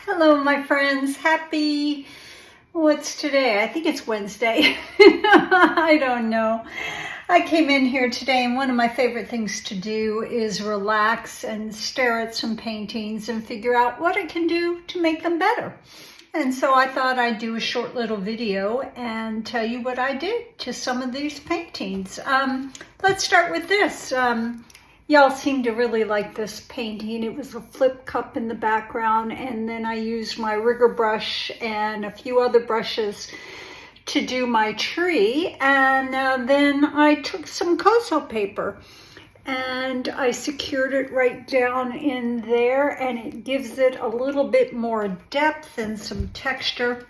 Hello, my friends. What's today? I think it's Wednesday. I don't know. I came in here today and one of my favorite things to do is relax and stare at some paintings and figure out what I can do to make them better. And so I thought I'd do a short little video and tell you what I did to some of these paintings. Let's start with this. Y'all seem to really like this painting. It was a flip cup in the background, and then I used my rigger brush and a few other brushes to do my tree. And then I took some cozo paper and I secured it right down in there, and it gives it a little bit more depth and some texture.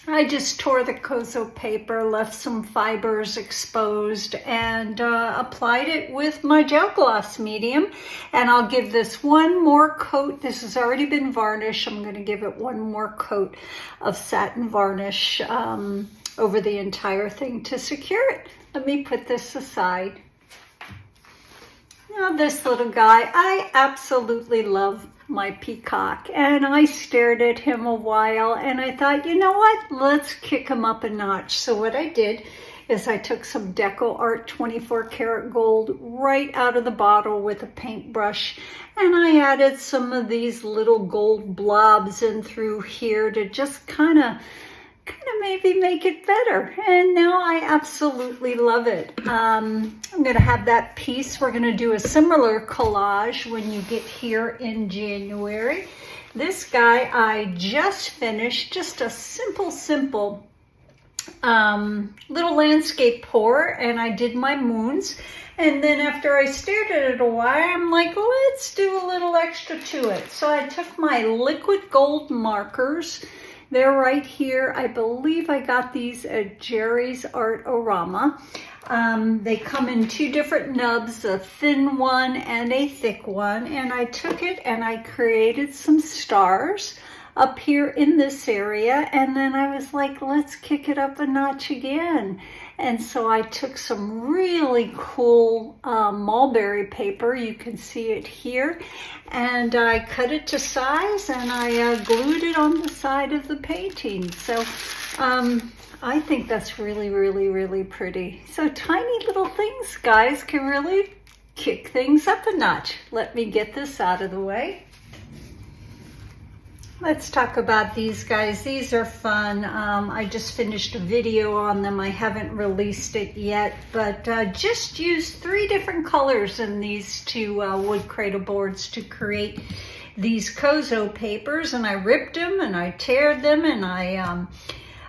I just tore the cozo paper, left some fibers exposed, and applied it with my gel gloss medium. And I'll give this one more coat. This has already been varnished. I'm going to give it one more coat of satin varnish over the entire thing to secure it. Let me put this aside. Now this little guy, I absolutely love my peacock, and I stared at him a while and I thought, you know what, let's kick him up a notch. So what I did is I took some Deco Art 24 karat gold right out of the bottle with a paintbrush, and I added some of these little gold blobs in through here to just kind of maybe make it better. And now I absolutely love it. I'm going to have that piece. We're going to do a similar collage when you get here in January. This guy I just finished, just a simple little landscape pour, and I did my moons. And then after I stared at it a while, I'm like, let's do a little extra to it. So I took my liquid gold markers. They're right here. I believe I got these at Jerry's Art-O-Rama. They come in two different nubs, a thin one and a thick one. And I took it and I created some stars up here in this area. And then I was like, let's kick it up a notch again. And so I took some really cool mulberry paper. You can see it here. And I cut it to size and I glued it on the side of the painting. So I think that's really pretty. So tiny little things, guys, can really kick things up a notch. Let me get this out of the way. Let's talk about these guys. These are fun. I just finished a video on them. I haven't released it yet, but just used 3 different colors in these 2 wood cradle boards to create these cozo papers. And I ripped them and I teared them and I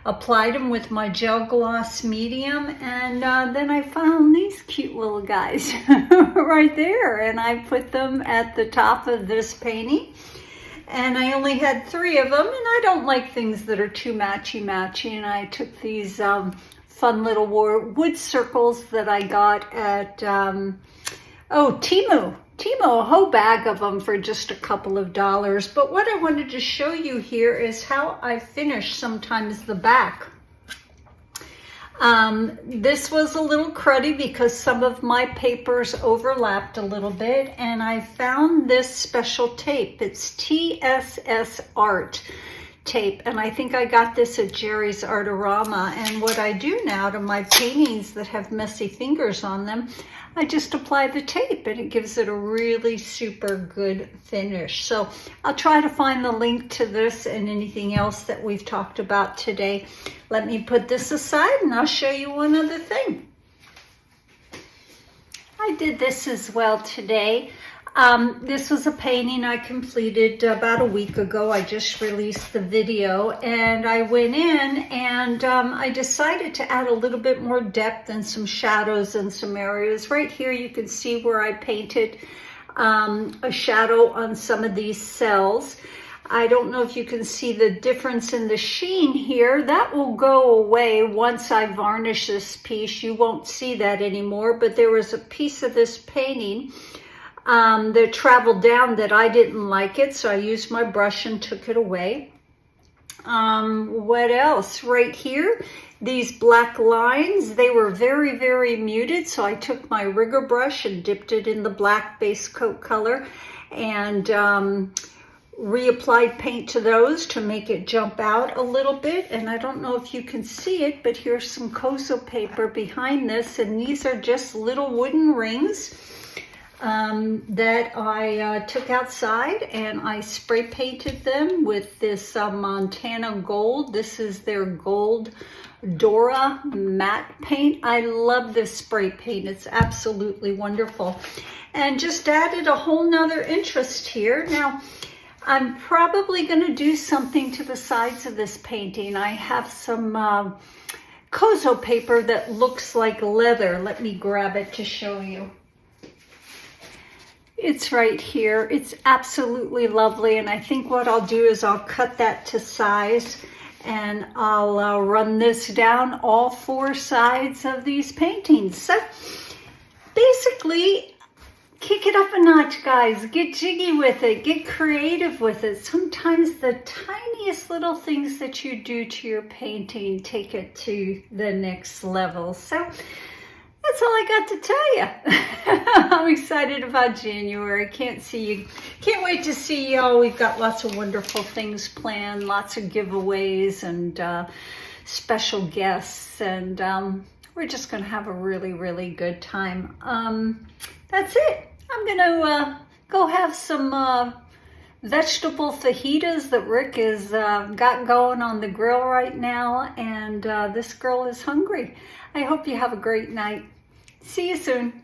applied them with my gel gloss medium. And then I found these cute little guys right there, and I put them at the top of this painting. And I only had 3 of them, and I don't like things that are too matchy-matchy. And I took these fun little wood circles that I got at, Temu, a whole bag of them for just a couple of dollars. But what I wanted to show you here is how I finish sometimes the back. This was a little cruddy because some of my papers overlapped a little bit, and I found this special tape. It's TSS Art tape, and I think I got this at Jerry's Art-O-Rama. And what I do now to my paintings that have messy fingers on them, I just apply the tape and it gives it a really super good finish. So I'll try to find the link to this and anything else that we've talked about today. Let me put this aside and I'll show you one other thing. I did this as well today. This was a painting I completed about a week ago. I just released the video, and I went in and I decided to add a little bit more depth and some shadows in some areas. Right here you can see where I painted a shadow on some of these cells. I don't know if you can see the difference in the sheen here. That will go away once I varnish this piece. You won't see that anymore, but there was a piece of this painting that traveled down that I didn't like it, so I used my brush and took it away. What else? Right here, these black lines, they were very muted, so I took my rigger brush and dipped it in the black base coat color and reapplied paint to those to make it jump out a little bit. And I don't know if you can see it, but here's some cozo paper behind this, and these are just little wooden rings that I took outside, and I spray painted them with this Montana Gold. This is their Gold Dora matte paint. I love this spray paint. It's absolutely wonderful. And just added a whole nother interest here. Now, I'm probably going to do something to the sides of this painting. I have some cozo paper that looks like leather. Let me grab it to show you. It's right here. It's absolutely lovely, and I think what I'll do is I'll cut that to size, and I'll run this down all 4 sides of these paintings. So basically, kick it up a notch, guys. Get jiggy with it. Get creative with it. Sometimes the tiniest little things that you do to your painting take it to the next level. So that's all I got to tell you. I'm excited about January. Can't wait to see y'all. We've got lots of wonderful things planned, lots of giveaways and special guests, and we're just going to have a really, really good time. That's it. I'm going to go have some vegetable fajitas that Rick has got going on the grill right now, and this girl is hungry. I hope you have a great night. See you soon.